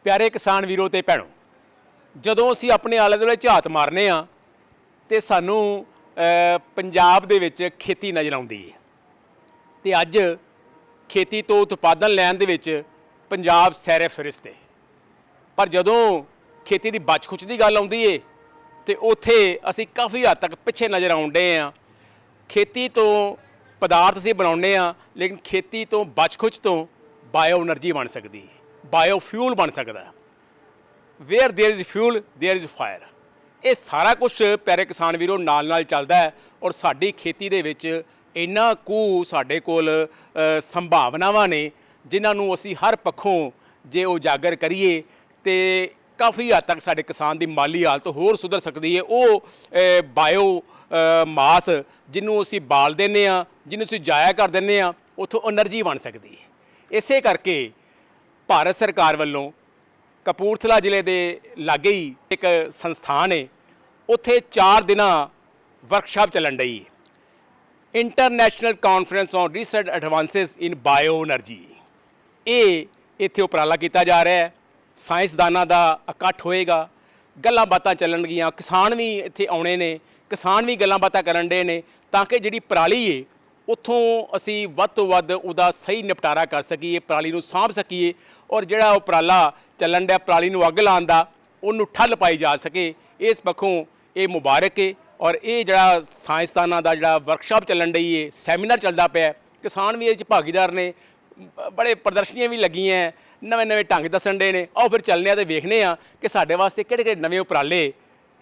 प्यारे किसान वीरों ते भैणों, ਜਦੋਂ ਅਸੀਂ ਆਪਣੇ ਆਲੇ ਦੁਆਲੇ ਝਾਤ ਮਾਰਨੇ ਆ ਤੇ ਸਾਨੂੰ ਪੰਜਾਬ ਦੇ ਵਿੱਚ ਖੇਤੀ ਨਜ਼ਰ ਆਉਂਦੀ ਹੈ ਤੇ ਅੱਜ ਖੇਤੀ ਤੋਂ ਉਤਪਾਦਨ ਲੈਣ ਦੇ ਵਿੱਚ ਪੰਜਾਬ ਸੈਰੇ ਫਰਿਸ਼ਤੇ। ਪਰ ਜਦੋਂ ਖੇਤੀ ਦੀ ਬਚ ਖੁਚ ਦੀ ਗੱਲ ਆਉਂਦੀ ਏ ਤੇ ਉੱਥੇ ਅਸੀਂ ਕਾਫੀ ਹੱਦ ਤੱਕ ਪਿੱਛੇ ਨਜ਼ਰ ਆਉਂਦੇ ਆ। ਖੇਤੀ ਤੋਂ ਪਦਾਰਥ ਅਸੀਂ ਬਣਾਉਂਦੇ ਆ, ਲੇਕਿਨ ਖੇਤੀ ਤੋਂ ਬਚ ਖੁਚ ਤੋਂ ਬਾਇਓ એનર્ਜੀ ਬਣ ਸਕਦੀ ਹੈ, ਬਾਇਓ ਫਿਊਲ ਬਣ ਸਕਦਾ। Where there is fuel there is fire. ਇਹ ਸਾਰਾ ਕੁਛ ਪਿਆਰੇ ਕਿਸਾਨ ਵੀਰੋ ਨਾਲ ਨਾਲ ਚੱਲਦਾ ਹੈ ਔਰ ਸਾਡੀ ਖੇਤੀ ਦੇ ਵਿੱਚ ਇੰਨਾ ਕੁ ਸਾਡੇ ਕੋਲ ਸੰਭਾਵਨਾਵਾਂ ਨੇ ਜਿਨ੍ਹਾਂ ਨੂੰ ਅਸੀਂ ਹਰ ਪੱਖੋਂ ਜੇ ਉਜਾਗਰ ਕਰੀਏ ਤੇ ਕਾਫੀ ਹੱਦ ਤੱਕ ਸਾਡੇ ਕਿਸਾਨ ਦੀ ਮਾਲੀ ਹਾਲਤ ਹੋਰ ਸੁਧਰ ਸਕਦੀ ਹੈ। ਉਹ ਬਾਇਓ ਮਾਸ ਜਿਹਨੂੰ ਅਸੀਂ ਬਾਲ ਦਿੰਦੇ ਹਾਂ, ਜਿਹਨੂੰ ਅਸੀਂ ਜਾਇਆ ਕਰ ਦਿੰਦੇ ਹਾਂ, ਉੱਥੋਂ એનર્ਜੀ ਬਣ ਸਕਦੀ ਹੈ। ਇਸੇ ਕਰਕੇ ਭਾਰਤ ਸਰਕਾਰ ਵੱਲੋਂ ਕਪੂਰਥਲਾ ਜ਼ਿਲ੍ਹੇ ਦੇ ਲਾਗੇ ਹੀ ਇੱਕ ਸੰਸਥਾਨ ਹੈ, ਉੱਥੇ 4 ਦਿਨਾਂ ਵਰਕਸ਼ਾਪ ਚੱਲਣ ਡਈ ਹੈ, international conference on recent advances in bio energy. ਇਹ ਇੱਥੇ ਉਪਰਾਲਾ ਕੀਤਾ ਜਾ ਰਿਹਾ ਹੈ। ਸਾਇੰਸਦਾਨਾਂ ਦਾ ਇਕੱਠ ਹੋਏਗਾ, ਗੱਲਾਂ ਬਾਤਾਂ ਚੱਲਣਗੀਆਂ, ਕਿਸਾਨ ਵੀ ਇੱਥੇ ਆਉਣੇ ਨੇ, ਕਿਸਾਨ ਵੀ ਗੱਲਾਂ ਬਾਤਾਂ ਕਰਨ ਡੇ ਨੇ ਤਾਂ ਕਿ ਜਿਹੜੀ ਪਰਾਲੀ ਹੈ ਉੱਥੋਂ ਅਸੀਂ ਵੱਧ ਤੋਂ ਵੱਧ ਉਹਦਾ ਸਹੀ ਨਿਪਟਾਰਾ ਕਰ ਸਕੀਏ, ਪਰਾਲੀ ਨੂੰ ਸਾਂਭ ਸਕੀਏ ਔਰ ਜਿਹੜਾ ਉਪਰਾਲਾ ਚੱਲਣ ਡਿਆ ਪਰਾਲੀ ਨੂੰ ਅੱਗ ਲਾਉਣ ਦਾ, ਉਹਨੂੰ ਠੱਲ ਪਾਈ ਜਾ ਸਕੇ। ਇਸ ਪੱਖੋਂ ਇਹ ਮੁਬਾਰਕ ਹੈ ਔਰ ਇਹ ਜਿਹੜਾ ਸਾਇੰਸਦਾਨਾਂ ਦਾ ਜਿਹੜਾ ਵਰਕਸ਼ਾਪ ਚੱਲਣ ਡਈ ਹੈ, ਸੈਮੀਨਾਰ ਚੱਲਦਾ ਪਿਆ, ਕਿਸਾਨ ਵੀ ਇਹ 'ਚ ਭਾਗੀਦਾਰ ਨੇ, ਬੜੇ ਪ੍ਰਦਰਸ਼ਨੀਆਂ ਵੀ ਲੱਗੀਆਂ, ਨਵੇਂ ਢੰਗ ਦੱਸਣ ਡੇ ਨੇ। ਆਓ ਫਿਰ ਚੱਲਦੇ ਹਾਂ ਤੇ ਵੇਖਦੇ ਹਾਂ ਕਿ ਸਾਡੇ ਵਾਸਤੇ ਕਿਹੜੇ ਕਿਹੜੇ ਨਵੇਂ ਉਪਰਾਲੇ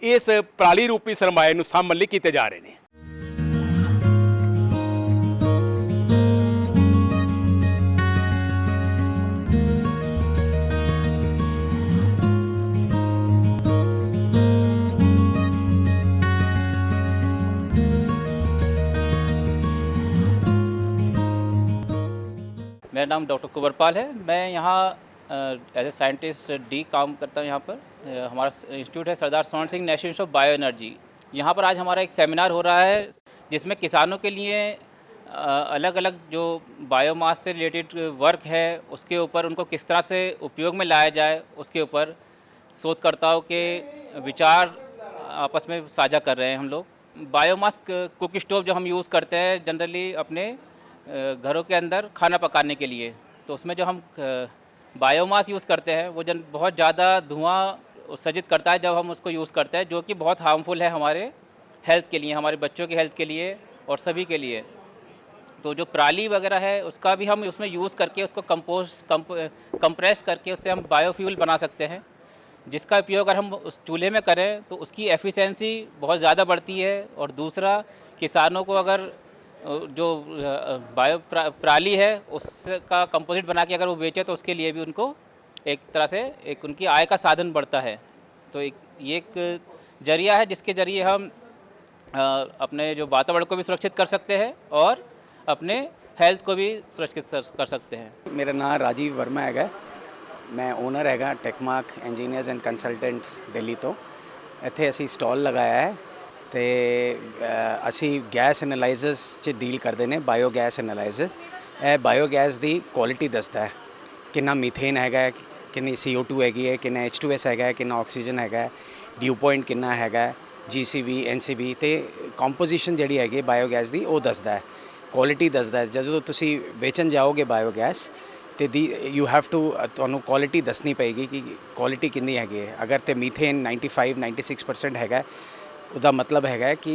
ਇਸ ਪਰਾਲੀ ਰੂਪੀ ਸਰਮਾਏ ਨੂੰ ਸਾਂਭਣ ਲਈ ਕੀਤੇ ਜਾ ਰਹੇ ਨੇ। मेरा नाम डॉक्टर कुंवरपाल है। मैं यहाँ एज ए साइंटिस्ट डी काम करता हूँ। यहाँ पर हमारा इंस्टीट्यूट है सरदार स्वर्ण Singh national institute of bio energy. यहाँ पर आज हमारा एक सेमिनार हो रहा है जिसमें किसानों के लिए अलग अलग जो बायोमास से रिलेटेड वर्क है उसके ऊपर उनको किस तरह से उपयोग में लाया जाए उसके ऊपर शोधकर्ताओं के विचार आपस में साझा कर रहे हैं हम लोग। बायोमास कुक स्टोव जो हम यूज़ करते हैं जनरली अपने घरों के अंदर खाना पकाने के लिए, तो उसमें जो हम बायोमास यूज़ करते हैं वो बहुत ज़्यादा धुआं उत्सर्जित करता है जब हम उसको यूज़ करते हैं, जो कि बहुत हार्मफुल है हमारे हेल्थ के लिए, हमारे बच्चों की हेल्थ के लिए और सभी के लिए। तो जो पराली वगैरह है उसका भी हम उसमें यूज़ करके उसको कंप्रेस करके उससे हम बायोफ्यूल बना सकते हैं, जिसका उपयोग अगर हम उस चूल्हे में करें तो उसकी एफिशिएंसी बहुत ज़्यादा बढ़ती है। और दूसरा, किसानों को अगर जो बायो पराली है उसका कंपोजिट बना के अगर वो बेचे तो उसके लिए भी उनको एक तरह से एक उनकी आय का साधन बढ़ता है। तो ये एक जरिया है जिसके ज़रिए हम अपने जो वातावरण को भी सुरक्षित कर सकते हैं और अपने हेल्थ को भी सुरक्षित कर सकते हैं। मेरा नाम राजीव वर्मा है, मैं ओनर है टेकमार्क इंजीनियर्स एंड कंसल्टेंट्स दिल्ली तो। इत्थे असी स्टॉल लगाया है तो असी गैस एनालाइजर्स च डील करते हैं, बायोगैस एनालाइजर। यह बायोगैस की क्वालिटी दसदा है, कितना मीथेन है, कितनी CO2 हैगी है, कितना H2S है, कितना ऑक्सीजन है, ड्यू पॉइंट कितना है, GCV NCB तो कंपोजिशन जी हैगी बायोगैस की वो दसदा है, क्वालिटी दसदा है। जो तुसी बेचन जाओगे बायोगैस तो यू हैव टू तुहानू क्वालिटी दसनी पेगी कि क्वालिटी कितनी हैगी है। अगर तो मीथेन 95-96% है ਉਹਦਾ मतलब है कि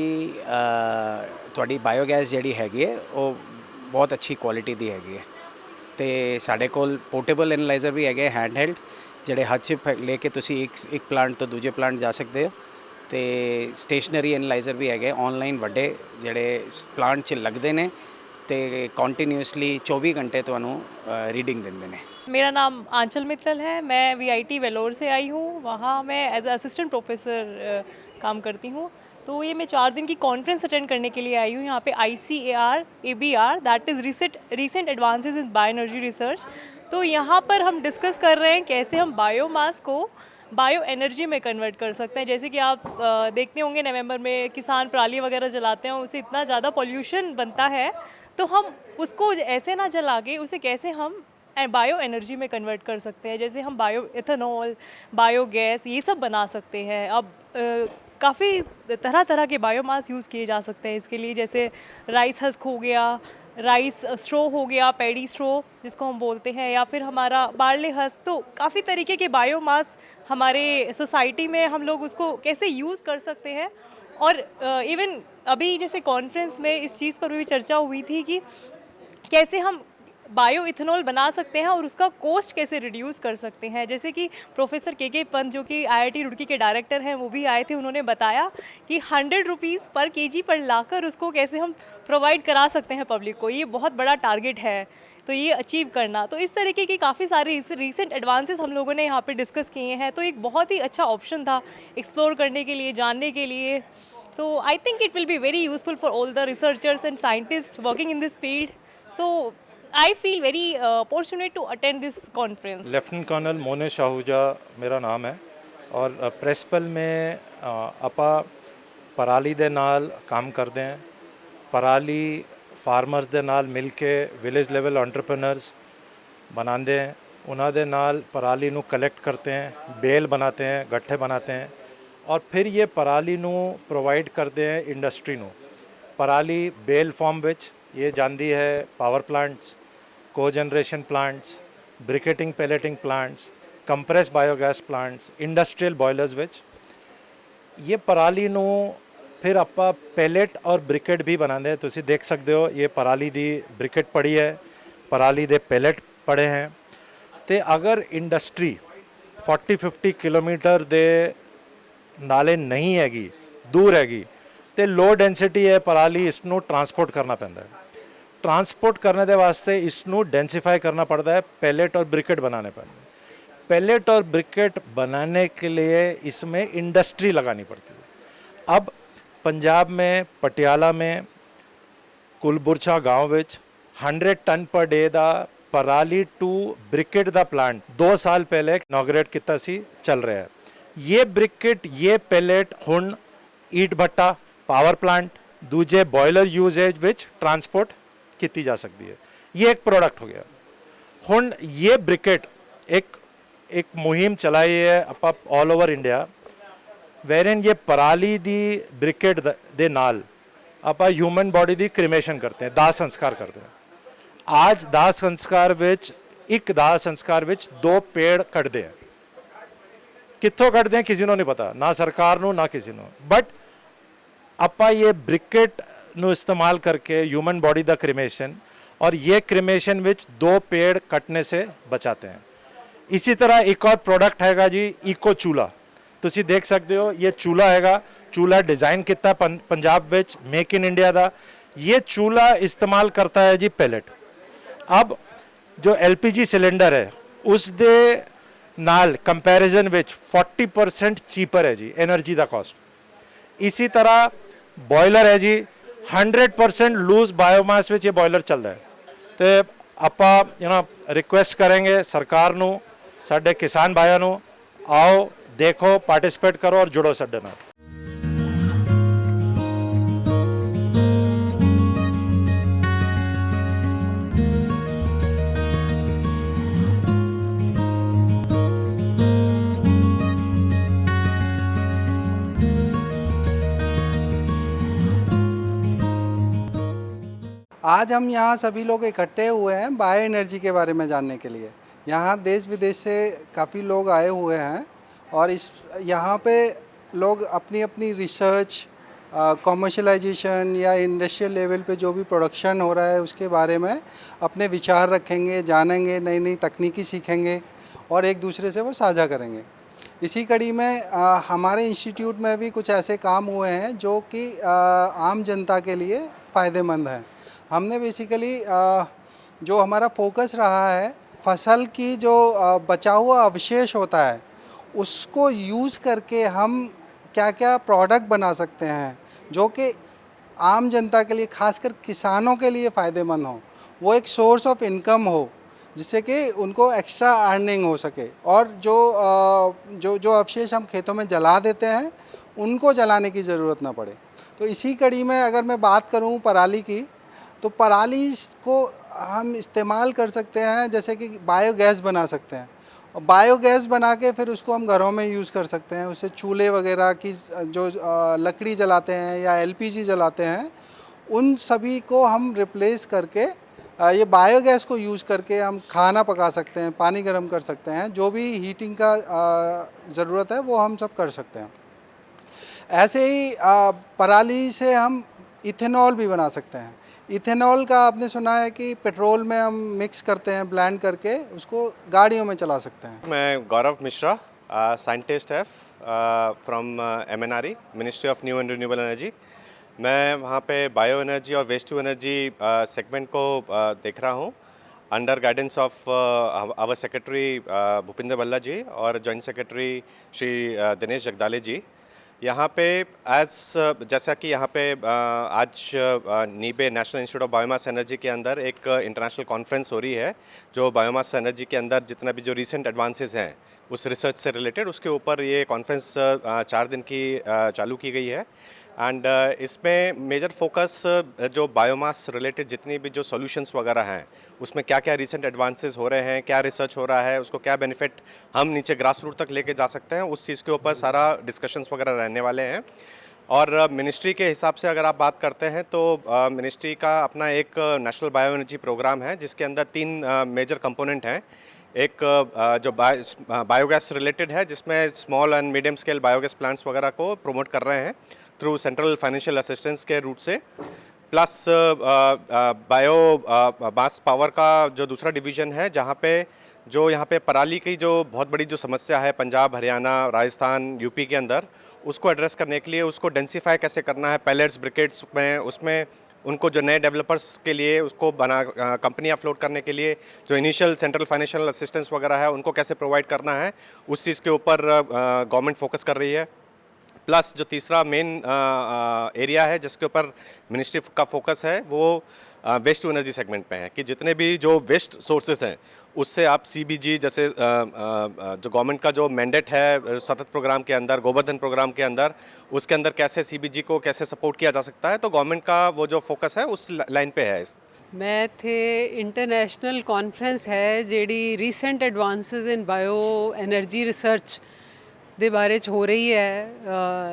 ਤੁਹਾਡੀ ਬਾਇਓਗੈਸ ਜਿਹੜੀ ਹੈਗੀ ਹੈ ਉਹ ਬਹੁਤ ਅੱਛੀ ਕੁਆਲਿਟੀ ਦੀ ਹੈਗੀ ਹੈ। ਤੇ ਸਾਡੇ ਕੋਲ ਪੋਰਟੇਬਲ ਐਨਾਲਾਈਜ਼ਰ ਵੀ ਹੈਗੇ, ਹੈਂਡ ਹੈਲਡ, ਜਿਹੜੇ ਹੱਥ 'ਚ ਲੈ ਕੇ ਤੁਸੀਂ ਇੱਕ ਪਲਾਂਟ ਤੋਂ ਦੂਜੇ ਪਲਾਂਟ ਜਾ ਸਕਦੇ ਹੋ। ਤੇ ਸਟੇਸ਼ਨਰੀ ਐਨਾਲਾਈਜ਼ਰ ਵੀ ਹੈਗੇ ਆਨਲਾਈਨ, ਵੱਡੇ ਜਿਹੜੇ ਪਲਾਂਟ 'ਚ ਲੱਗਦੇ ਨੇ ਤੇ ਕੰਟੀਨਿਊਸਲੀ 24 घंटे ਤੁਹਾਨੂੰ रीडिंग देंगे ने। मेरा नाम आंचल मित्तल है, मैं VIT वेलोर से आई हूँ। वहाँ मैं एज असिस्टेंट प्रोफेसर काम करती हूँ। तो ये मैं 4 दिन की कॉन्फ्रेंस अटेंड करने के लिए आई हूँ। यहाँ पे ICAR ABR that is recent advances in bio energy research. तो यहाँ पर हम डिस्कस कर रहे हैं कैसे हम बायोमास को बायो एनर्जी में कन्वर्ट कर सकते हैं। जैसे कि आप देखते होंगे नवंबर में किसान पराली वगैरह जलाते हैं, उससे इतना ज़्यादा पॉल्यूशन बनता है, तो हम उसको ऐसे ना जला के उसे कैसे हम बायो एनर्जी में कन्वर्ट कर सकते हैं। जैसे हम बायो इथेनॉल, बायोगैस ये सब बना सकते हैं। अब काफ़ी तरह तरह के बायोमास यूज़ किए जा सकते हैं इसके लिए, जैसे राइस हस्क हो गया, राइस स्ट्रो हो गया, पैडी स्ट्रो जिसको हम बोलते हैं, या फिर हमारा बार्ले हस्क। तो काफ़ी तरीके के बायोमास हमारे सोसाइटी में हम लोग उसको कैसे यूज़ कर सकते हैं। और इवन अभी जैसे कॉन्फ्रेंस में इस चीज़ पर भी चर्चा हुई थी कि कैसे हम बायो इथेनॉल बना सकते हैं और उसका कॉस्ट कैसे रिड्यूस कर सकते हैं। जैसे कि प्रोफेसर के पंत जो कि IIT रुड़की के डायरेक्टर हैं, वो भी आए थे। उन्होंने बताया कि 100 रुपीज़ पर केजी पर लाकर उसको कैसे हम प्रोवाइड करा सकते हैं पब्लिक को। ये बहुत बड़ा टारगेट है, तो ये अचीव करना। तो इस तरीके की काफ़ी सारे रिसेंट एडवांसेस हम लोगों ने यहाँ पे डिस्कस किए हैं। तो एक बहुत ही अच्छा ऑप्शन था एक्सप्लोर करने के लिए, जानने के लिए। तो I think it will be very useful for all the researchers and scientist working in this field. So I feel very fortunate to attend this conference. Lieutenant colonel Monesh Ahuja मेरा नाम है और प्रेसपल में ਆਪਾਂ ਪਰਾਲੀ ਦੇ ਨਾਲ ਕੰਮ ਕਰਦੇ ਹਾਂ। ਪਰਾਲੀ ਫਾਰਮਰਸ ਦੇ ਨਾਲ ਮਿਲ ਕੇ ਵਿਲੇਜ ਲੈਵਲ ਐਂਟਰਪ੍रेन्योर्स बनाते हैं। उन्हों ਦੇ ਨਾਲ ਪਰਾਲੀ ਨੂੰ कलेक्ट करते हैं, बेल बनाते हैं, गट्ठे बनाते हैं और फिर ये पराली ਨੂੰ प्रोवाइड करते हैं इंडस्ट्री ਨੂੰ। पराली बेल फॉर्म ਵਿੱਚ ये ਜਾਂਦੀ है power plants, cogeneration plants, briquetting pelleting plants, compress biogas plants, industrial boilers which ये पराली ਨੂੰ फिर ਆਪਾਂ पैलेट और ब्रिकेट भी बनाते हैं। तुसी देख सकते हो ये पराली दी ब्रिकेट पड़ी है, पराली दे पैलेट पड़े हैं। तो अगर इंडस्ट्री 40-50 किलोमीटर दे नाले नहीं हैगी, दूर हैगी, तो लो डेंसिटी है पराली, इसनों ट्रांसपोर्ट करना पैंदा है। ट्रांसपोर्ट करने के वास्ते इसनों डेंसीफाई करना पड़ता है, पैलेट और ब्रिकेट बनाने पड़ते हैं। पैलेट और ब्रिकेट बनाने के लिए इसमें इंडस्ट्री लगानी पड़ती है। अब पंजाब में पटियाला में कुलबुरछा गांव विच 100 टन पर डे का पराली टू ब्रिकेट का प्लांट 2 साल पहले इनॉग्रेट किया सी चल रहा है। ये ब्रिकेट, ये पैलेट हुण ईट भट्टा, पावर प्लांट, दूजे बॉयलर यूजेज विच ट्रांसपोर्ट की जा सकती है। ये एक प्रोडक्ट हो गया। हुण ये ब्रिकेट एक मुहिम चलाई है आप ऑल ओवर इंडिया, वैरन ये पराली दी ब्रिकेट दे नाल आप ह्यूमन बॉडी दी क्रिमेशन करते हैं, दाह संस्कार करते हैं। आज दाह संस्कार विच एक दाह संस्कार विच 2 पेड़ कटते हैं। कित्थों कटते हैं किसी को नहीं पता, ना सरकार नूं ना किसी को। बट आप ये ब्रिकेट ਨੂੰ इस्तेमाल करके ह्यूमन बॉडी का क्रिमेशन और ये क्रिमेशन विच 2 पेड़ कटने से बचाते हैं। इसी तरह एक और प्रोडक्ट हैगा जी इको चूल्हा। तुसी देख सकते हो ये चूल्हा हैगा, चूल्हा डिज़ाइन किया Punjab which make in India का। ये चूल्हा इस्तेमाल करता है जी पैलेट। अब जो LPG सिलेंडर है उस दे नाल कंपैरिजन विच 40% चीपर है जी एनर्जी का कॉस्ट। इसी तरह बॉयलर है जी 100% लूज बायोमास विच ये बॉयलर चलता है। तो आप रिक्वेस्ट करेंगे सरकार नू, साडे किसान भाइयों नू, आओ देखो, पार्टिसिपेट करो और जुड़ो साडे नाल। आज हम यहाँ सभी लोग इकट्ठे हुए हैं बायो एनर्जी के बारे में जानने के लिए। यहाँ देश विदेश से काफ़ी लोग आए हुए हैं और यहाँ पे लोग अपनी अपनी रिसर्च, कॉमर्शलाइजेशन या इंडस्ट्रियल लेवल पे जो भी प्रोडक्शन हो रहा है उसके बारे में अपने विचार रखेंगे, जानेंगे, नई नई तकनीकी सीखेंगे और एक दूसरे से वो साझा करेंगे। इसी कड़ी में हमारे इंस्टीट्यूट में भी कुछ ऐसे काम हुए हैं जो कि आम जनता के लिए फ़ायदेमंद हैं। हमने बेसिकली जो हमारा फोकस रहा है, फसल की जो बचा हुआ अवशेष होता है उसको यूज़ करके हम क्या क्या प्रोडक्ट बना सकते हैं जो कि आम जनता के लिए, खासकर किसानों के लिए फ़ायदेमंद हो, वो एक सोर्स ऑफ इनकम हो जिससे कि उनको एक्स्ट्रा अर्निंग हो सके। और जो अवशेष हम खेतों में जला देते हैं उनको जलाने की ज़रूरत ना पड़े। तो इसी कड़ी में अगर मैं बात करूं पराली की, तो पराली को हम इस्तेमाल कर सकते हैं, जैसे कि बायोगैस बना सकते हैं, और बायोगैस बना के फिर उसको हम घरों में यूज़ कर सकते हैं। उससे चूल्हे वगैरह की जो लकड़ी जलाते हैं या एलपीजी जलाते हैं, उन सभी को हम रिप्लेस करके ये बायोगैस को यूज़ करके हम खाना पका सकते हैं, पानी गर्म कर सकते हैं, जो भी हीटिंग का ज़रूरत है वो हम सब कर सकते हैं। ऐसे ही पराली से हम इथेनॉल भी बना सकते हैं। इथेनॉल का आपने सुना है कि पेट्रोल में हम मिक्स करते हैं, ब्लेंड करके उसको गाड़ियों में चला सकते हैं। मैं गौरव मिश्रा, साइंटिस्ट है from MNRE, ministry of new and renewable energy. मैं वहाँ पे बायो एनर्जी और वेस्ट टू एनर्जी सेगमेंट को देख रहा हूँ, under guidance of our secretary Bhupinder Bhalla ji और जॉइंट सेक्रेटरी श्री दिनेश जगदाले जी। यहाँ पे जैसा कि यहाँ पे आज NIBE national institute of biomass energy के अंदर एक इंटरनेशनल कॉन्फ्रेंस हो रही है, जो बायोमास एनर्जी के अंदर जितना भी जो रिसेंट एडवांसेस हैं उस रिसर्च से रिलेटेड, उसके ऊपर ये कॉन्फ्रेंस 4 दिन की चालू की गई है। एंड इसमें मेजर फोकस जो बायोमास रिलेटेड जितनी भी जो सॉल्यूशंस वगैरह हैं, उसमें क्या क्या रिसेंट एडवांसेस हो रहे हैं, क्या रिसर्च हो रहा है, उसको क्या बेनिफिट हम नीचे ग्रास रूट तक लेके जा सकते हैं, उस चीज़ के ऊपर सारा डिस्कशंस वगैरह रहने वाले हैं। और मिनिस्ट्री के हिसाब से अगर आप बात करते हैं तो मिनिस्ट्री का अपना एक नेशनल बायो एनर्जी प्रोग्राम है, जिसके अंदर 3 मेजर कंपोनेंट हैं। एक जो बायोगैस रिलेटेड है, जिसमें small and medium scale biogas plants वगैरह को प्रमोट कर रहे हैं थ्रू सेंट्रल फाइनेंशियल असिस्टेंस के रूट से, प्लस बायो मास पावर का जो दूसरा डिवीज़न है, जहाँ पे जो यहाँ पे पराली की जो बहुत बड़ी जो समस्या है पंजाब, हरियाणा, राजस्थान, यूपी के अंदर, उसको एड्रेस करने के लिए उसको डेंसीफाई कैसे करना है पैलेट्स, ब्रिकेट्स में, उसमें उनको जो नए डेवलपर्स के लिए उसको कंपनियाँ फ्लोट करने के लिए जो इनिशियल सेंट्रल फाइनेंशियल असिस्टेंस वगैरह है, उनको कैसे प्रोवाइड करना है, उस चीज़ के ऊपर गवर्नमेंट फोकस कर रही है। प्लस जो तीसरा मेन एरिया है जिसके ऊपर मिनिस्ट्री का फोकस है, वो वेस्ट टू एनर्जी सेगमेंट पे है, कि जितने भी जो वेस्ट सोर्सेज हैं उससे आप CBG जैसे जो गवर्नमेंट का जो मैंडेट है सतत प्रोग्राम के अंदर, गोवर्धन प्रोग्राम के अंदर, उसके अंदर कैसे CBG को कैसे सपोर्ट किया जा सकता है, तो गवर्नमेंट का वो जो फोकस है उस लाइन पे है। मैं थे इंटरनेशनल कॉन्फ्रेंस है ਜਿਹੜੀ ਰੀਸੈਂਟ ਐਡਵਾਂਸਸ ਇਨ ਬਾਇਓ એનર્ਜੀ ਰਿਸਰਚ ਦੇ ਬਾਰੇ 'ਚ ਹੋ ਰਹੀ ਹੈ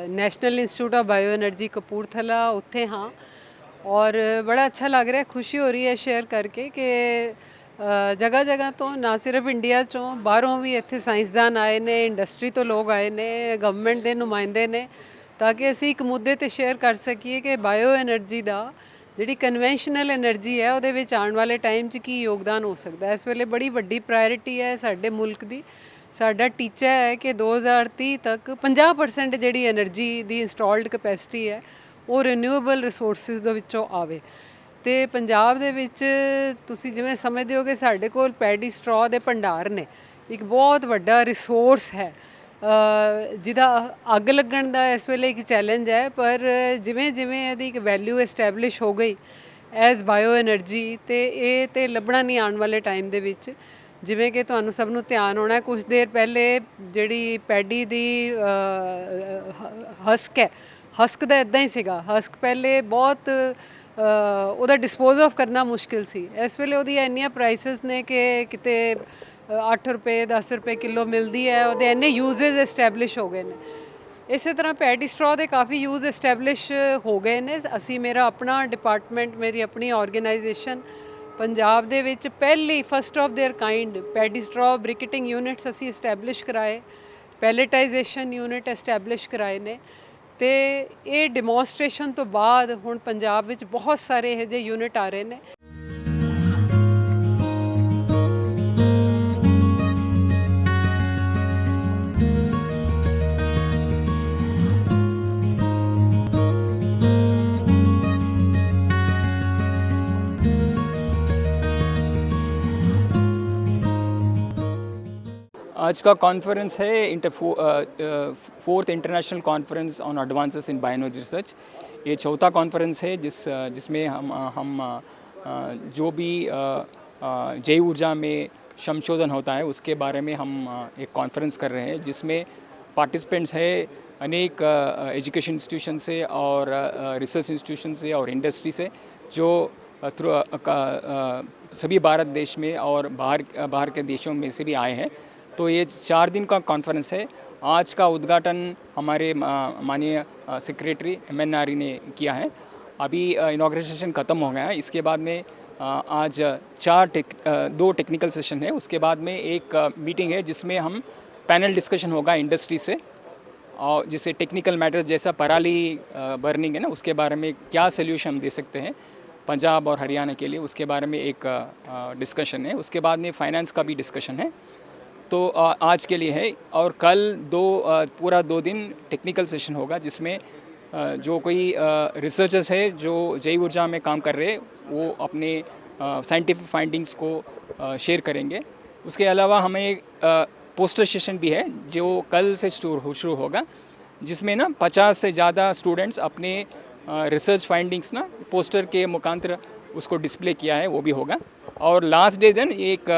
national institute of bio energy Kapurthala, ਉੱਥੇ ਹਾਂ। ਔਰ ਬੜਾ ਅੱਛਾ ਲੱਗ ਰਿਹਾ, ਖੁਸ਼ੀ ਹੋ ਰਹੀ ਹੈ ਸ਼ੇਅਰ ਕਰਕੇ ਕਿ ਜਗ੍ਹਾ ਜਗ੍ਹਾ ਤੋਂ, ਨਾ ਸਿਰਫ ਇੰਡੀਆ 'ਚੋਂ, ਬਾਹਰੋਂ ਵੀ ਇੱਥੇ ਸਾਇੰਸਦਾਨ ਆਏ ਨੇ, ਇੰਡਸਟਰੀ ਤੋਂ ਲੋਕ ਆਏ ਨੇ, ਗਵਰਨਮੈਂਟ ਦੇ ਨੁਮਾਇੰਦੇ ਨੇ, ਤਾਂ ਕਿ ਅਸੀਂ ਇੱਕ ਮੁੱਦੇ 'ਤੇ ਸ਼ੇਅਰ ਕਰ ਸਕੀਏ ਕਿ ਬਾਇਓ એનર્ਜੀ ਦਾ ਜਿਹੜੀ ਕਨਵੈਨਸ਼ਨਲ એનર્ਜੀ ਹੈ ਉਹਦੇ ਵਿੱਚ ਆਉਣ ਵਾਲੇ ਟਾਈਮ 'ਚ ਕੀ ਯੋਗਦਾਨ ਹੋ ਸਕਦਾ। ਇਸ ਵੇਲੇ ਬੜੀ ਵੱਡੀ ਪ੍ਰਾਇੋਰਟੀ ਹੈ ਸਾਡੇ ਮੁਲਕ ਦੀ। ਸਾਡਾ ਟੀਚਾ ਹੈ ਕਿ 2030 ਤੱਕ 50% ਜਿਹੜੀ એનર્ਜੀ ਦੀ ਇੰਸਟਾਲਡ ਕਪੈਸਿਟੀ ਹੈ ਉਹ ਰੀਨਿਊਏਬਲ ਰਿਸੋਰਸਿਸ ਦੇ ਵਿੱਚੋਂ ਆਵੇ। ਅਤੇ ਪੰਜਾਬ ਦੇ ਵਿੱਚ ਤੁਸੀਂ ਜਿਵੇਂ ਸਮਝਦੇ ਹੋ ਕਿ ਸਾਡੇ ਕੋਲ ਪੈਡੀ ਸਟਰॉ ਦੇ ਭੰਡਾਰ ਨੇ, ਇੱਕ ਬਹੁਤ ਵੱਡਾ ਰਿਸੋਰਸ ਹੈ ਜਿਹਦਾ ਅੱਗ ਲੱਗਣ ਦਾ ਇਸ ਵੇਲੇ ਇੱਕ ਚੈਲੰਜ ਹੈ, ਪਰ ਜਿਵੇਂ ਜਿਵੇਂ ਇਹਦੀ ਇੱਕ ਵੈਲਿਊ ਐਸਟੈਬਲਿਸ਼ ਹੋ ਗਈ ਐਜ਼ ਬਾਇਓ એનર્ਜੀ, ਅਤੇ ਇਹ ਤਾਂ ਲੱਭਣਾ ਨਹੀਂ ਆਉਣ ਵਾਲੇ ਟਾਈਮ ਦੇ ਵਿੱਚ। ਜਿਵੇਂ ਕਿ ਤੁਹਾਨੂੰ ਸਭ ਨੂੰ ਧਿਆਨ ਹੋਣਾ, ਕੁਛ ਦੇਰ ਪਹਿਲੇ ਜਿਹੜੀ ਪੈਡੀ ਦੀ ਹਸਕ ਹੈ, ਹਸਕ ਦਾ ਇੱਦਾਂ ਹੀ ਸੀਗਾ, ਹਸਕ ਪਹਿਲੇ ਬਹੁਤ ਉਹਦਾ ਡਿਸਪੋਜ਼ ਆਫ ਕਰਨਾ ਮੁਸ਼ਕਿਲ ਸੀ। ਇਸ ਵੇਲੇ ਉਹਦੀਆਂ ਇੰਨੀਆਂ ਪ੍ਰਾਈਸਿਸ ਨੇ ਕਿ ਕਿਤੇ 8 ਰੁਪਏ 10 ਰੁਪਏ ਕਿਲੋ ਮਿਲਦੀ ਹੈ, ਉਹਦੇ ਇੰਨੇ ਯੂਜ਼ਸ ਐਸਟੈਬਲਿਸ਼ ਹੋ ਗਏ ਨੇ। ਇਸੇ ਤਰ੍ਹਾਂ ਪੈਡੀ ਸਟਰॉ ਦੇ ਕਾਫੀ ਯੂਜ਼ ਐਸਟੈਬਲਿਸ਼ ਹੋ ਗਏ ਨੇ। ਅਸੀਂ, ਮੇਰਾ ਆਪਣਾ ਡਿਪਾਰਟਮੈਂਟ, ਮੇਰੀ ਆਪਣੀ ਆਰਗੇਨਾਈਜੇਸ਼ਨ ਪੰਜਾਬ ਦੇ ਵਿੱਚ ਪਹਿਲੀ first of their kind paddy straw briquetting units ਅਸੀਂ ਐਸਟੈਬਲਿਸ਼ ਕਰਾਏ, ਪੈਲੇਟਾਈਜੇਸ਼ਨ ਯੂਨਿਟ ਐਸਟੈਬਲਿਸ਼ ਕਰਾਏ ਨੇ। ਅਤੇ ਇਹ ਡਿਮੋਨਸਟ੍ਰੇਸ਼ਨ ਤੋਂ ਬਾਅਦ ਹੁਣ ਪੰਜਾਬ ਵਿੱਚ ਬਹੁਤ ਸਾਰੇ ਇਹੋ ਜਿਹੇ ਯੂਨਿਟ ਆ ਰਹੇ ਨੇ। आज का कॉन्फ्रेंस है 4th international conference on advances in bioenergy research. ये चौथा कॉन्फ्रेंस है जिसमें हम जो भी जैव ऊर्जा में संशोधन होता है उसके बारे में हम एक कॉन्फ्रेंस कर रहे हैं, जिसमें पार्टिसिपेंट्स है अनेक एजुकेशन इंस्टीट्यूशन से और रिसर्च इंस्टीट्यूशन से और इंडस्ट्री से, जो सभी भारत देश में और बाहर के देशों में से भी आए हैं। तो ये 4 दिन का कॉन्फ्रेंस है। आज का उद्घाटन हमारे माननीय सेक्रेटरी MNRE ने किया है। अभी इनॉग्रेशन ख़त्म हो गया है। इसके बाद में आज 2 टेक्निकल सेशन है। उसके बाद में एक मीटिंग है जिसमें हम पैनल डिस्कशन होगा इंडस्ट्री से, और जिसे टेक्निकल मैटर्स जैसा पराली बर्निंग है ना, उसके बारे में क्या सोल्यूशन हम दे सकते हैं पंजाब और हरियाणा के लिए, उसके बारे में एक डिस्कशन है। उसके बाद में फाइनेंस का भी डिस्कशन है। तो आज के लिए है। और कल पूरा 2 दिन टेक्निकल सेशन होगा जिसमें जो कोई रिसर्चर्स है जो जैव ऊर्जा में काम कर रहे हैं वो अपने साइंटिफिक फाइंडिंग्स को शेयर करेंगे। उसके अलावा हमें पोस्टर सेशन भी है जो कल से शुरू होगा, जिसमें ना 50 से ज़्यादा स्टूडेंट्स अपने रिसर्च फाइंडिंग्स ना पोस्टर के मुखांतर उसको डिस्प्ले किया है, वो भी होगा। और लास्ट डे दिन एक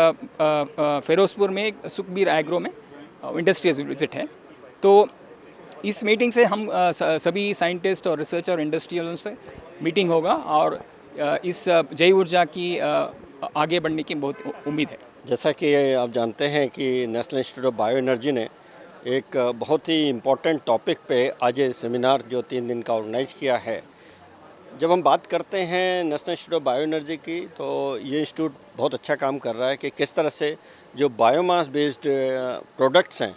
फिरोजपुर में एक सुखबीर एग्रो में इंडस्ट्रियल विजिट है। तो इस मीटिंग से हम सभी साइंटिस्ट और रिसर्च और इंडस्ट्रियलों से मीटिंग होगा और इस जैव ऊर्जा की आगे बढ़ने की बहुत उम्मीद है। जैसा कि आप जानते हैं कि national institute of bio energy ने एक बहुत ही इम्पोर्टेंट टॉपिक पे आज सेमिनार जो 3 दिन का ऑर्गेनाइज किया है। जब हम बात करते हैं national institute of bio energy की, तो ये इंस्टीट्यूट बहुत अच्छा काम कर रहा है कि किस तरह से जो बायोमास बेस्ड प्रोडक्ट्स हैं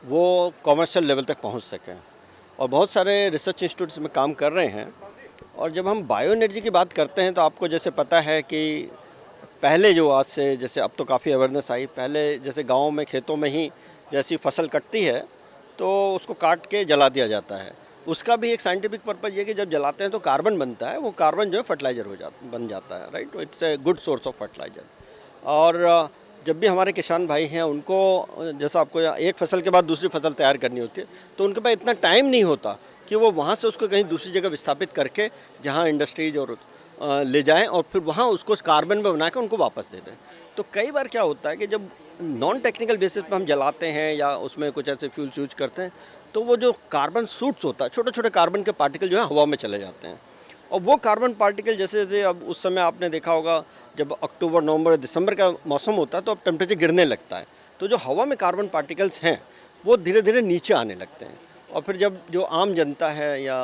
वो कॉमर्शियल लेवल तक पहुंच सकें, और बहुत सारे रिसर्च इंस्टीट्यूट्स में काम कर रहे हैं। और जब हम बायो एनर्जी की बात करते हैं तो आपको जैसे पता है कि पहले जो आज से जैसे अब तो काफ़ी अवेयरनेस आई, पहले जैसे गाँव में खेतों में ही जैसी फसल कटती है तो उसको काट के जला दिया जाता है। उसका भी एक साइंटिफिक पर्पज़ ये कि जब जलाते हैं तो कार्बन बनता है, वो कार्बन जो है फर्टिलाइज़र बन जाता है, right. It's a good source of fertiliser. और जब भी हमारे किसान भाई हैं उनको जैसा आपको एक फसल के बाद दूसरी फसल तैयार करनी होती है तो उनके पास इतना टाइम नहीं होता कि वो वहाँ से उसको कहीं दूसरी जगह विस्थापित करके जहाँ इंडस्ट्रीज और ले जाएं और फिर वहाँ उसको कार्बन में बना के उनको वापस दे दें। तो कई बार क्या होता है कि जब नॉन टेक्निकल बेसिस पे हम जलाते हैं या उसमें कुछ ऐसे फ्यूल्स यूज करते हैं तो वो जो कार्बन सूट्स होता है, छोटे छोटे कार्बन के पार्टिकल जो है हवा में चले जाते हैं। और वो कार्बन पार्टिकल जैसे जैसे अब उस समय आपने देखा होगा जब अक्टूबर नवंबर दिसंबर का मौसम होता है तो अब टेम्परेचर गिरने लगता है, तो जो हवा में कार्बन पार्टिकल्स हैं वो धीरे धीरे नीचे आने लगते हैं। और फिर जब जो आम जनता है या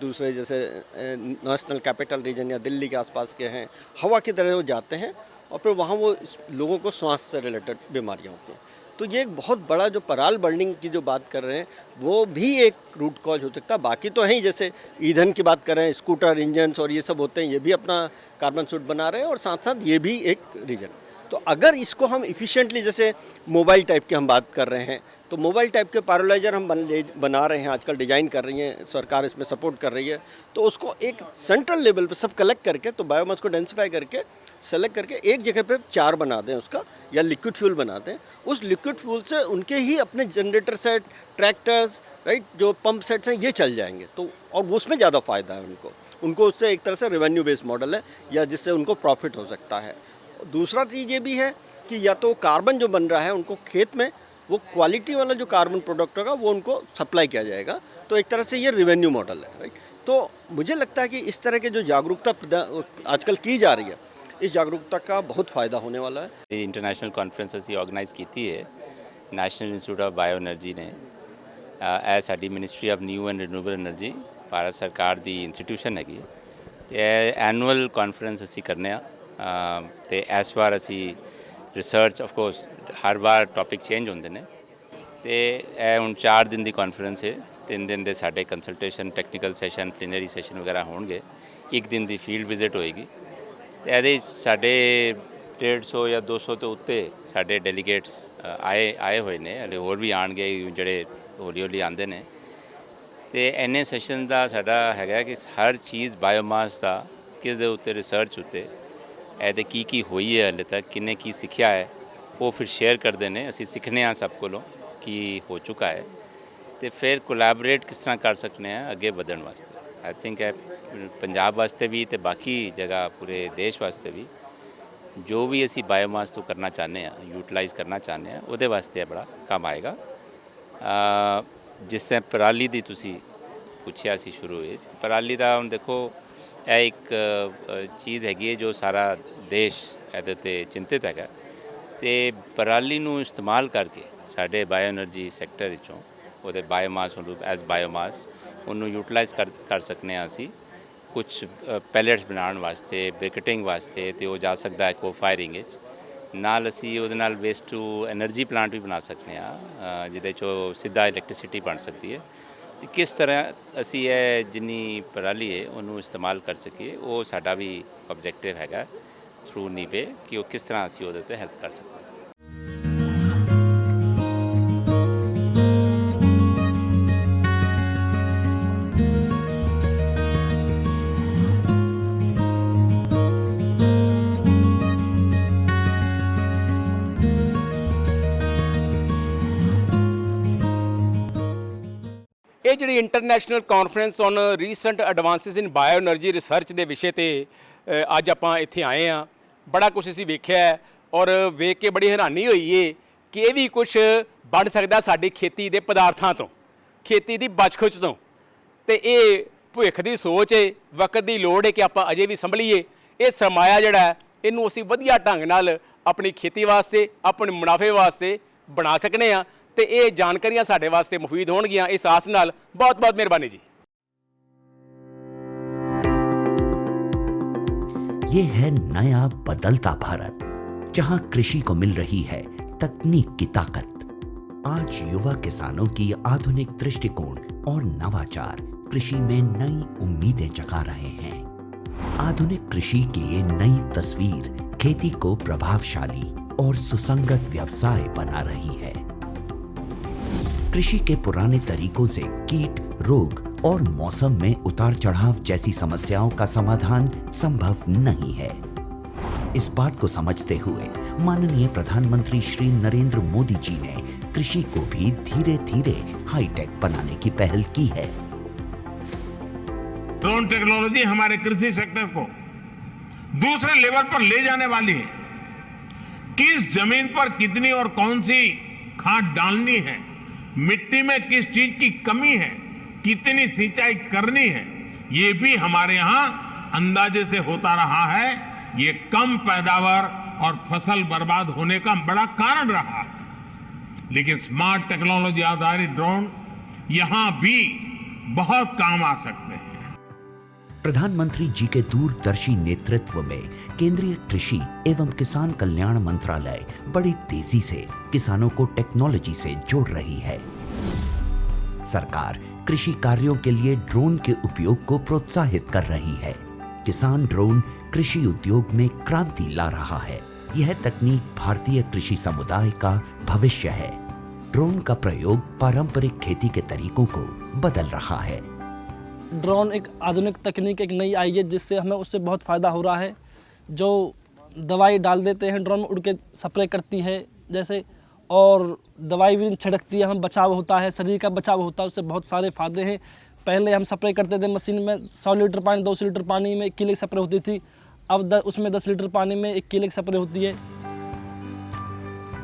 दूसरे जैसे नेशनल कैपिटल रीजन या दिल्ली के आसपास के हैं, हवा की तरह वो जाते हैं और फिर वहाँ वो लोगों को श्वास से रिलेटेड बीमारियाँ होती हैं। तो ये एक बहुत बड़ा जो पराल बर्निंग की जो बात कर रहे हैं वो भी एक रूट कॉज हो सकता है। बाकी तो है ही, जैसे ईंधन की बात कर रहे हैं, स्कूटर इंजन्स और ये सब होते हैं, ये भी अपना कार्बन सूट बना रहे हैं और साथ साथ ये भी एक रीजन। तो अगर इसको हम इफ़िशिएंटली, जैसे मोबाइल टाइप की हम बात कर रहे हैं, तो मोबाइल टाइप के पैरालाइजर हम बना रहे हैं, आजकल डिज़ाइन कर रही हैं, सरकार इसमें सपोर्ट कर रही है। तो उसको एक सेंट्रल लेवल पे सब कलेक्ट करके, तो बायोमास को डेंसिफाई करके सेलेक्ट करके एक जगह पे 4 बना दें उसका, या लिक्विड फ्यूल बना दें। उस लिक्विड फ्यूल से उनके ही अपने जनरेटर सेट, ट्रैक्टर्स, राइट, जो पंप सेट्स हैं ये चल जाएंगे। तो और उसमें ज़्यादा फ़ायदा है उनको उससे एक तरह से रेवेन्यू बेस्ड मॉडल है, या जिससे उनको प्रॉफिट हो सकता है। दूसरा चीज़ ये भी है कि या तो कार्बन जो बन रहा है उनको खेत में वो क्वालिटी वाला जो कार्बन प्रोडक्ट होगा वो उनको सप्लाई किया जाएगा। तो एक तरह से ये रेवेन्यू मॉडल है, राइट। तो मुझे लगता है कि इस तरह के जो जागरूकता आजकल की जा रही है, इस जागरूकता का बहुत फ़ायदा होने वाला है। इंटरनेशनल कॉन्फ्रेंस ਅਸੀਂ ਆਰਗੇਨਾਈਜ਼ ਕੀਤੀ ਹੈ national institute of bio energy ਨੇ। ਇਹ ਸਾਡੀ ministry of new and renewable energy Bharat ਸਰਕਾਰ ਦੀ ਇੰਸਟੀਟਿਊਸ਼ਨ ਹੈਗੀ ਤੇ ਇਹ ਐਨੂਅਲ ਕਾਨਫਰੰਸ ਅਸੀਂ ਕਰਨੇ ਆ ਤੇ ਇਸ ਵਾਰ ਅਸੀਂ ਰਿਸਰਚ ਆਫ ਕੋਰਸ ਹਰ ਵਾਰ ਟੌਪਿਕ ਚੇਂਜ ਹੁੰਦੇ ਨੇ ਤੇ ਇਹ ਹੁਣ 4 ਦਿਨ ਦੀ ਕਾਨਫਰੰਸ ਹੈ। 3 ਦਿਨ ਦੇ ਸਾਡੇ ਕੰਸਲਟੇਸ਼ਨ, ਟੈਕਨੀਕਲ ਸੈਸ਼ਨ, ਪਲੇਨਰੀ ਸੈਸ਼ਨ ਵਗੈਰਾ ਹੋਣਗੇ। 1 ਦਿਨ ਦੀ ਫੀਲਡ ਵਿਜ਼ਿਟ ਹੋਏਗੀ ਤੇ ਇਹਦੇ ਸਾਡੇ 150 ਜਾਂ 200 ਤੋਂ ਉੱਤੇ ਸਾਡੇ ਡੈਲੀਗੇਟਸ ਆਏ ਹੋਏ ਨੇ। ਹਲੇ ਹੋਰ ਵੀ ਆਣਗੇ ਜਿਹੜੇ ਹੌਲੀ ਹੌਲੀ ਆਉਂਦੇ ਨੇ। ਤੇ ਇੰਨੇ ਸੈਸ਼ਨ ਦਾ ਸਾਡਾ ਹੈਗਾ ਕਿ ਹਰ ਚੀਜ਼ ਬਾਇਓਮਾਸ ਦਾ ਕਿਸ ਦੇ ਉੱਤੇ ਰਿਸਰਚ ਉੱਤੇ ਇਹਦੇ ਕੀ ਹੋਈ ਹੈ ਹਲੇ ਤੱਕ, ਕਿੰਨੇ ਕੀ ਸਿੱਖਿਆ ਹੈ, ਉਹ ਫਿਰ ਸ਼ੇਅਰ ਕਰਦੇ ਨੇ। ਅਸੀਂ ਸਿੱਖਨੇ ਆ ਸਭ ਕੋਲੋਂ ਕੀ ਹੋ ਚੁੱਕਾ ਹੈ ਤੇ ਫਿਰ ਕੋਲੈਬੋਰੇਟ ਕਿਸ ਤਰ੍ਹਾਂ ਕਰ ਸਕਨੇ ਆ ਅੱਗੇ ਵਧਣ ਵਾਸਤੇ। ਆਈ ਥਿੰਕ ਪੰਜਾਬ ਵਾਸਤੇ ਵੀ ਤੇ ਬਾਕੀ ਜਗ੍ਹਾ ਪੂਰੇ ਦੇਸ਼ ਵਾਸਤੇ ਵੀ ਜੋ ਵੀ ਅਸੀਂ ਬਾਇਓਮਾਸ ਤੋਂ ਕਰਨਾ ਚਾਹੁੰਦੇ ਆ, ਯੂਟਿਲਾਈਜ਼ ਕਰਨਾ ਚਾਹੁੰਦੇ ਆ, ਉਹਦੇ ਵਾਸਤੇ ਇਹ ਬੜਾ ਕੰਮ ਆਏਗਾ। ਜਿਸ ਤਰ੍ਹਾਂ ਪਰਾਲੀ ਦੀ ਤੁਸੀਂ ਪੁੱਛਿਆ ਸੀ ਸ਼ੁਰੂ ਵਿੱਚ, ਪਰਾਲੀ ਦਾ ਹੁਣ ਦੇਖੋ ਇਹ ਇੱਕ ਚੀਜ਼ ਹੈਗੀ ਹੈ ਜੋ ਸਾਰਾ ਦੇਸ਼ ਇਹਦੇ 'ਤੇ ਚਿੰਤਿਤ ਹੈਗਾ ਤੇ ਪਰਾਲੀ ਨੂੰ ਇਸਤੇਮਾਲ ਕਰਕੇ ਸਾਡੇ ਬਾਇਓ એનર્ਜੀ ਸੈਕਟਰ ਵਿੱਚੋਂ ਉਹਦੇ ਬਾਇਓਮਾਸ ਨੂੰ ਐਜ਼ ਬਾਇਓਮਾਸ ਉਹਨੂੰ ਯੂਟਿਲਾਈਜ਼ ਕਰ ਸਕਨੇ ਹਾਂ ਅਸੀਂ ਕੁਝ ਪੈਲੇਟਸ ਬਣਾਉਣ ਵਾਸਤੇ ਬ੍ਰਿਕੇਟਿੰਗ ਵਾਸਤੇ ਤੇ ਉਹ ਜਾ ਸਕਦਾ ਹੈ ਕੋ ਫਾਇਰਿੰਗ ਵਿੱਚ ਨਾਲ ਅਸੀਂ ਉਹਦੇ ਨਾਲ ਵੇਸਟ ਟੂ એનર્ਜੀ ਪਲਾਂਟ ਵੀ ਬਣਾ ਸਕਨੇ ਹਾਂ ਜਿਹਦੇ 'ਚੋਂ ਸਿੱਧਾ ਇਲੈਕਟ੍ਰਿਸਿਟੀ ਬਣ ਸਕਦੀ ਹੈ ਤੇ ਕਿਸ ਤਰ੍ਹਾਂ ਅਸੀਂ ਇਹ ਜਿੰਨੀ ਪਰਾਲੀ ਹੈ ਉਹਨੂੰ ਇਸਤੇਮਾਲ ਕਰ ਸਕੀਏ ਉਹ ਸਾਡਾ ਵੀ ਆਬਜੈਕਟਿਵ ਹੈਗਾ ਥਰੂ ਨੀਵੇ ਕਿ ਉਹ ਕਿਸ ਤਰ੍ਹਾਂ ਅਸੀਂ ਉਹਦੇ 'ਤੇ ਹੈਲਪ ਕਰ ਸਕਦੇ ਹਾਂ। ਇਹ ਜਿਹੜੀ international conference on recent advances in bio energy research ਦੇ ਵਿਸ਼ੇ ਤੇ ਅੱਜ ਆਪਾਂ ਇੱਥੇ ਆਏ ਆ। ਬੜਾ ਕੁਝ ਅਸੀਂ ਵੇਖਿਆ ਹੈ ਔਰ ਵੇਖ ਕੇ ਬੜੀ ਹੈਰਾਨੀ ਹੋਈ ਏ ਕਿ ਇਹ ਵੀ ਕੁਝ ਬਣ ਸਕਦਾ ਸਾਡੀ ਖੇਤੀ ਦੇ ਪਦਾਰਥਾਂ ਤੋਂ, ਖੇਤੀ ਦੀ ਬਚਖੁਚ ਤੋਂ। ਤੇ ਇਹ ਭਵਿੱਖ ਦੀ ਸੋਚ ਹੈ, ਵਕਤ ਦੀ ਲੋੜ ਹੈ ਕਿ ਆਪਾਂ ਅਜੇ ਵੀ ਸੰਭਲੀਏ। ਇਹ ਸਰਮਾਇਆ ਜਿਹੜਾ ਇਹਨੂੰ ਅਸੀਂ ਵਧੀਆ ਢੰਗ ਨਾਲ ਆਪਣੀ ਖੇਤੀ ਵਾਸਤੇ, ਆਪਣੇ ਮੁਨਾਫੇ ਵਾਸਤੇ ਬਣਾ ਸਕਨੇ ਆ ਤੇ ਇਹ ਜਾਣਕਾਰੀਆਂ ਸਾਡੇ ਵਾਸਤੇ ਮੁਫੀਦ ਹੋਣਗੀਆਂ। ਇਸ ਆਸ ਨਾਲ ਬਹੁਤ ਬਹੁਤ ਮਿਹਰਬਾਨੀ ਜੀ। ये है नया बदलता भारत, जहां कृषि को मिल रही है तकनीक की ताकत। आज युवा किसानों की आधुनिक दृष्टिकोण और नवाचार कृषि में नई उम्मीदें जगा रहे हैं। आधुनिक कृषि की ये नई तस्वीर खेती को प्रभावशाली और सुसंगत व्यवसाय बना रही है। कृषि के पुराने तरीकों से कीट, रोग और मौसम में उतार चढ़ाव जैसी समस्याओं का समाधान संभव नहीं है। इस बात को समझते हुए माननीय प्रधानमंत्री श्री नरेंद्र मोदी जी ने कृषि को भी धीरे धीरे हाईटेक बनाने की पहल की है। ड्रोन टेक्नोलॉजी हमारे कृषि सेक्टर को दूसरे लेवल पर ले जाने वाली है। किस जमीन पर कितनी और कौन सी खाद डालनी है, मिट्टी में किस चीज की कमी है, कितनी सिंचाई करनी है, ये भी हमारे यहाँ अंदाजे से होता रहा है। ये कम पैदावार और फसल बर्बाद होने का बड़ा कारण रहा है। लेकिन स्मार्ट टेक्नोलॉजी आधारित ड्रोन यहां भी बहुत काम आ सकते हैं। प्रधानमंत्री जी के दूरदर्शी नेतृत्व में केंद्रीय कृषि एवं किसान कल्याण मंत्रालय बड़ी तेजी से किसानों को टेक्नोलॉजी से जोड़ रही है। सरकार कृषि कार्यों के लिए ड्रोन के उपयोग को प्रोत्साहित कर रही है। किसान ड्रोन कृषि उद्योग में क्रांति ला रहा है। यह तकनीक भारतीय कृषि समुदाय का भविष्य है। ड्रोन का प्रयोग पारंपरिक खेती के तरीकों को बदल रहा है। ड्रोन एक आधुनिक तकनीक एक नई आई है जिससे हमें उससे बहुत फ़ायदा हो रहा है। जो दवाई डाल देते हैं ड्रोन में उड़ के स्प्रे करती है जैसे, और दवाई भी छिड़कती है, हमें बचाव होता है, शरीर का बचाव होता है, उससे बहुत सारे फ़ायदे हैं। पहले हम स्प्रे करते थे मशीन में 100 लीटर पानी 200 लीटर पानी में 1 किलो की स्प्रे होती थी, अब उसमें 10 लीटर पानी में 1 किलो की स्प्रे होती है।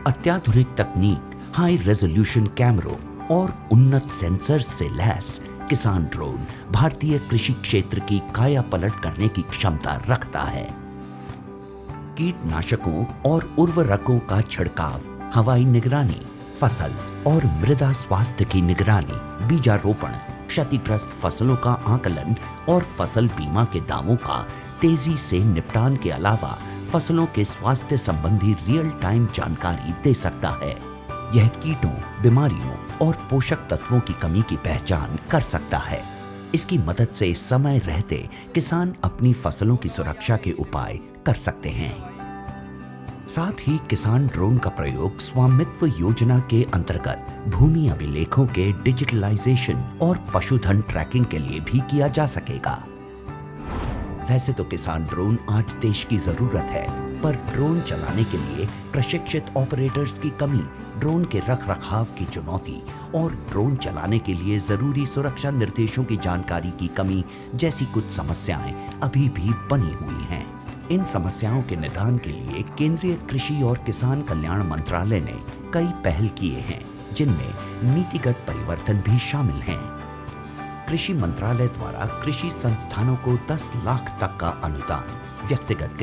अत्याधुनिक तकनीक, हाई रेजोल्यूशन कैमरों और उन्नत सेंसर्स से लैस किसान ड्रोन भारतीय कृषि क्षेत्र की काया पलट करने की क्षमता रखता है। कीटनाशकों और उर्वरकों का छिड़काव, हवाई निगरानी, फसल और मृदा स्वास्थ्य की निगरानी, बीजारोपण, क्षतिग्रस्त फसलों का आकलन और फसल बीमा के दावों का तेजी से निपटान के अलावा फसलों के स्वास्थ्य संबंधी रियल टाइम जानकारी दे सकता है। यह कीटों, बीमारियों और पोषक तत्वों की कमी की पहचान कर सकता है। इसकी मदद से समय रहते किसान अपनी फसलों की सुरक्षा के उपाय कर सकते हैं। साथ ही किसान ड्रोन का प्रयोग स्वामित्व योजना के अंतर्गत भूमि अभिलेखों के डिजिटलाइजेशन और पशुधन ट्रैकिंग के लिए भी किया जा सकेगा। वैसे तो किसान ड्रोन आज देश की जरूरत है, पर ड्रोन चलाने के लिए प्रशिक्षित ऑपरेटर्स की कमी, ड्रोन के रखरखाव की चुनौती और ड्रोन चलाने के लिए जरूरी सुरक्षा निर्देशों की जानकारी की कमी जैसी कुछ समस्याएं अभी भी बनी हुई हैं। इन समस्याओं के निदान के लिए केंद्रीय कृषि और किसान कल्याण मंत्रालय ने कई पहल किए हैं, जिनमें नीतिगत परिवर्तन भी शामिल हैं। कृषि मंत्रालय द्वारा कृषि संस्थानों को 10 लाख तक का अनुदान, व्यक्तिगत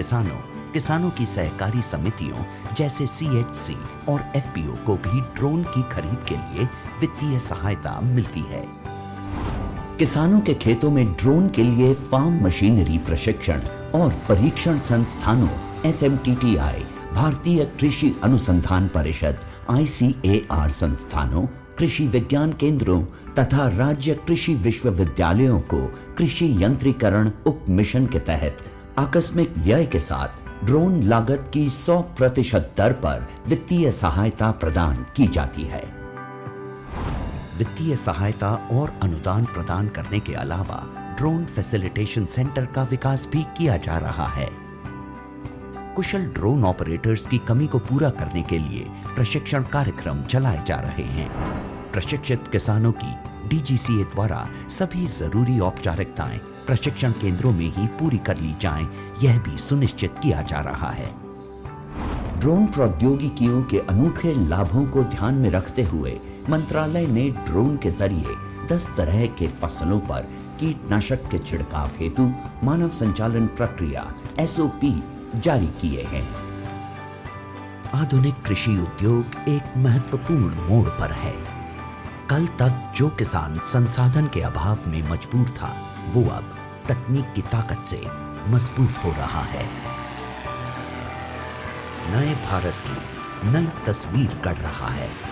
किसानों की सहकारी समितियों जैसे CHC और FPO को भी ड्रोन की खरीद के लिए वित्तीय सहायता मिलती है। किसानों के खेतों में ड्रोन के लिए फार्म मशीनरी प्रशिक्षण और परीक्षण संस्थानों FMTTI, भारतीय कृषि अनुसंधान परिषद ICAR संस्थानों, कृषि विज्ञान केंद्रों तथा राज्य कृषि विश्वविद्यालयों को कृषि यंत्रीकरण उप मिशन के तहत आकस्मिक व्यय के साथ ड्रोन लागत की 100% दर पर वित्तीय सहायता प्रदान की जाती है। वित्तीय सहायता और अनुदान प्रदान करने के अलावा ड्रोन फैसिलिटेशन सेंटर का विकास भी किया जा रहा है। कुशल ड्रोन ऑपरेटर्स की कमी को पूरा करने के लिए प्रशिक्षण कार्यक्रम चलाए जा रहे हैं। प्रशिक्षित किसानों की DGCA द्वारा सभी जरूरी औपचारिकताएं प्रशिक्षण केंद्रों में ही पूरी कर ली जाएं, यह भी सुनिश्चित किया जा रहा है। ड्रोन प्रौद्योगिकियों के अनूठे लाभों को ध्यान में रखते हुए मंत्रालय ने ड्रोन के जरिए 10 तरह के फसलों पर कीटनाशक के छिड़काव हेतु मानव संचालन प्रक्रिया SOP जारी किए हैं। आधुनिक कृषि उद्योग एक महत्वपूर्ण मोड़ पर है। कल तक जो किसान संसाधन के अभाव में मजबूर था, वो अब तकनीक की ताकत से मजबूत हो रहा है। नए भारत की नई तस्वीर गढ़ रहा है।